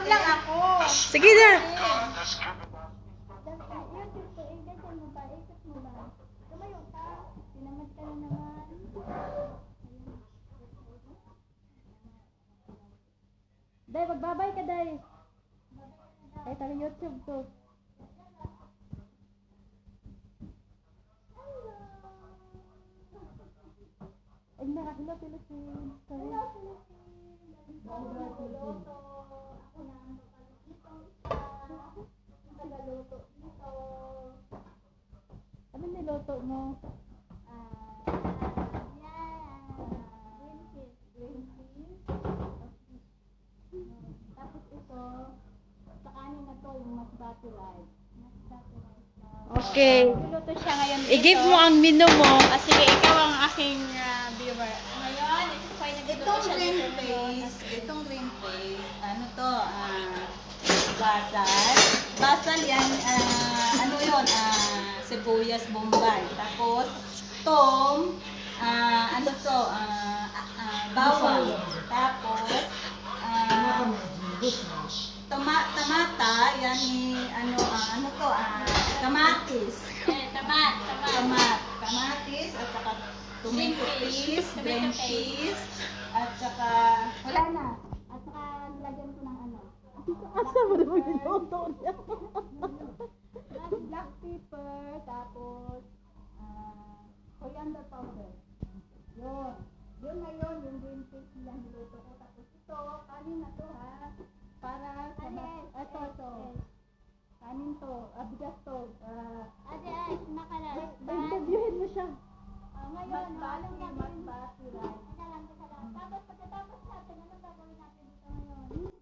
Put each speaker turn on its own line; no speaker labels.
lang ako.
Sige na.
Day, magbabay ka, Day. Ay, taga YouTube to. Ay, hello, Philippines. Hello, Philippines. Tagaluto. Ako na ang tagaluto dito. Ano niluto mo? Green peas. Tapos ito, sa kanin na to, yung masbate rice.
Okay.
Luluto siya ngayon dito.
I-give mo ang menu mo.
Sige, ikaw ang aking viewer. Ngayon, ito pa yung nagluluto siya dito ngayon.
Itong green paste, ano to, basal. Basal yan, ano yun, sibuyas bombay. Tapos, tom, ano to, bawang. Tapos, tamata, yan ano to, kamatis. Kamatis, at saka tomato paste, green peas, at saka, wala na. At saka nilagyan ko ng ano.
Asa mo naman niluto niya?
Black pepper, tapos, coriander powder. Yun. Yun na yun, yung green peas nilang niluto ko. Tapos ito, kanin na to.